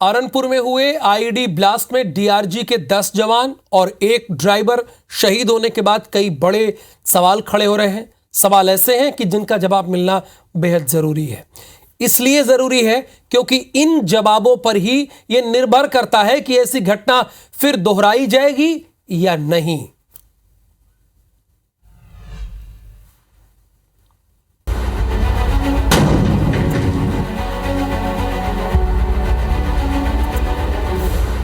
अरनपुर में हुए IED blast में डीआरजी के 10 जवान और एक ड्राइवर शहीद होने के बाद कई बड़े सवाल खड़े हो रहे हैं। सवाल ऐसे हैं कि जिनका जवाब मिलना बेहद जरूरी है। इसलिए जरूरी है क्योंकि इन जवाबों पर ही यह निर्भर करता है कि ऐसी घटना फिर दोहराई जाएगी या नहीं।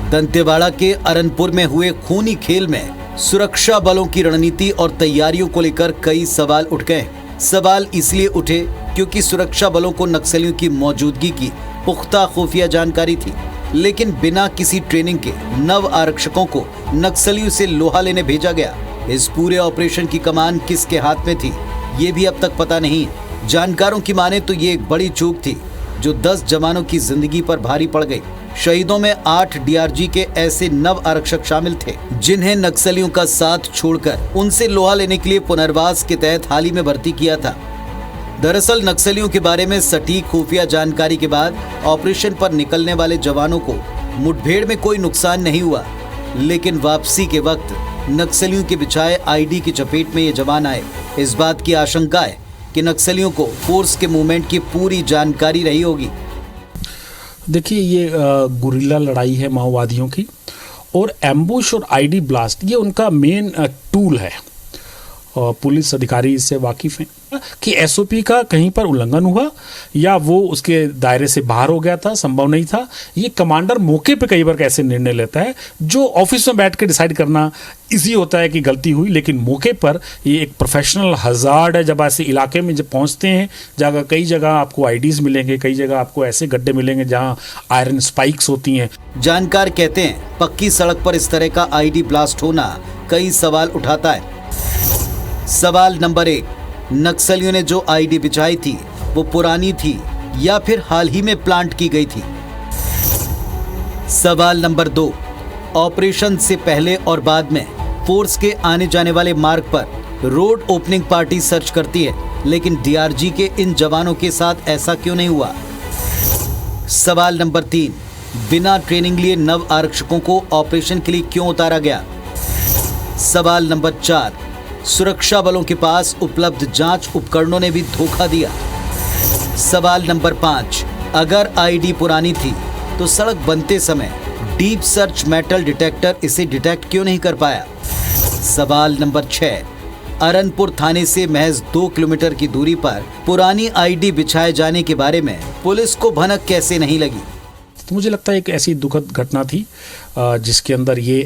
दंतेवाड़ा के अरनपुर में हुए खूनी खेल में सुरक्षा बलों की रणनीति और तैयारियों को लेकर कई सवाल उठ गए। सवाल इसलिए उठे क्योंकि सुरक्षा बलों को नक्सलियों की मौजूदगी की पुख्ता खुफिया जानकारी थी, लेकिन बिना किसी ट्रेनिंग के नव आरक्षकों को नक्सलियों से लोहा लेने भेजा गया। इस पूरे ऑपरेशन की कमान किसके हाथ में थी, ये भी अब तक पता नहीं है। जानकारों की माने तो ये एक बड़ी चूक थी जो 10 जवानों की जिंदगी पर भारी पड़ गई। शहीदों में 8 डीआरजी के ऐसे नव आरक्षक शामिल थे जिन्हें नक्सलियों का साथ छोड़कर उनसे लोहा लेने के लिए पुनर्वास के तहत हाल ही में भर्ती किया था। दरअसल नक्सलियों के बारे में सटीक खुफिया जानकारी के बाद ऑपरेशन पर निकलने वाले जवानों को मुठभेड़ में कोई नुकसान नहीं हुआ, लेकिन वापसी के वक्त नक्सलियों के बिछाए आईडी की चपेट में ये जवान आए। इस बात की आशंका है कि नक्सलियों को फोर्स के मूवमेंट की पूरी जानकारी रही होगी। देखिए, ये गुरिल्ला लड़ाई है माओवादियों की, और एम्बुश और आईडी ब्लास्ट ये उनका मेन टूल है। पुलिस अधिकारी इससे वाकिफ हैं कि एसओपी का कहीं पर उल्लंघन हुआ या वो उसके दायरे से बाहर हो गया था, संभव नहीं था। ये कमांडर मौके पे कई बार कैसे निर्णय लेता है, जो ऑफिस में बैठ के डिसाइड करना इजी होता है कि गलती हुई, लेकिन मौके पर ये एक प्रोफेशनल हजार्ड है। जब ऐसे इलाके में जब पहुंचते हैं, जगह कई जगह आपको आईडीज मिलेंगे, कई जगह आपको ऐसे गड्ढे मिलेंगे जहां आयरन स्पाइक्स होती हैं। जानकार कहते हैं पक्की सड़क पर इस तरह का आईडी ब्लास्ट होना कई सवाल उठाता है। सवाल नंबर 1, नक्सलियों ने जो आईडी बिछाई थी वो पुरानी थी या फिर हाल ही में प्लांट की गई थी। सवाल नंबर 2, ऑपरेशन से पहले और बाद में फोर्स के आने जाने वाले मार्ग पर रोड ओपनिंग पार्टी सर्च करती है, लेकिन डीआरजी के इन जवानों के साथ ऐसा क्यों नहीं हुआ। सवाल नंबर 3, बिना ट्रेनिंग लिए नव आरक्षकों को ऑपरेशन के लिए क्यों उतारा गया। सवाल नंबर 4, सुरक्षा बलों के पास उपलब्ध जांच उपकरणों ने भी धोखा दिया। सवाल नंबर 5, अगर आईडी पुरानी थी तो सड़क बनते समय डीप सर्च मेटल डिटेक्टर इसे डिटेक्ट क्यों नहीं कर पाया। सवाल नंबर 6, अरनपुर थाने से महज 2 किलोमीटर की दूरी पर पुरानी आईडी बिछाए जाने के बारे में पुलिस को भनक कैसे नहीं लगी। तो मुझे लगता है एक ऐसी दुखद घटना थी जिसके अंदर ये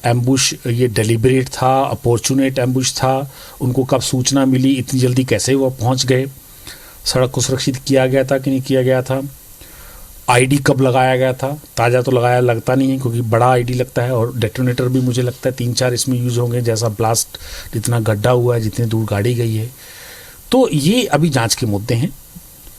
एम्बुश ये डेलिब्रेट था, अपॉर्चुनेट एम्बुश था। उनको कब सूचना मिली, इतनी जल्दी कैसे वो पहुंच गए, सड़क को सुरक्षित किया गया था कि नहीं किया गया था, आईडी कब लगाया गया था। ताज़ा तो लगाया लगता नहीं है क्योंकि बड़ा आईडी लगता है, और डेटोनेटर भी मुझे लगता है 3-4 इसमें यूज़ होंगे, जैसा ब्लास्ट जितना गड्ढा हुआ है, जितनी दूर गाड़ी गई है। तो ये अभी जाँच के मुद्दे हैं,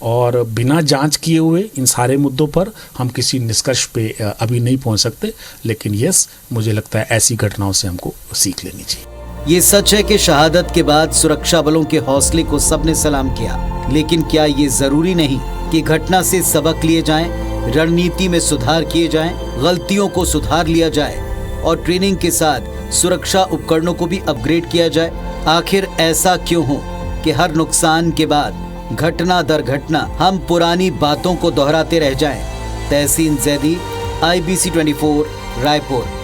और बिना जांच किए हुए इन सारे मुद्दों पर हम किसी निष्कर्ष पे अभी नहीं पहुंच सकते। लेकिन यस, मुझे लगता है ऐसी घटनाओं से हमको सीख लेनी चाहिए। ये सच है कि शहादत के बाद सुरक्षा बलों के हौसले को सबने सलाम किया, लेकिन क्या ये जरूरी नहीं कि घटना से सबक लिए जाएं, रणनीति में सुधार किए जाएं, गलतियों को सुधार लिया जाए और ट्रेनिंग के साथ सुरक्षा उपकरणों को भी अपग्रेड किया जाए। आखिर ऐसा क्यों हो कि हर नुकसान के बाद घटना दर घटना हम पुरानी बातों को दोहराते रह जाएं। तहसीन जैदी, IBC 24, रायपुर।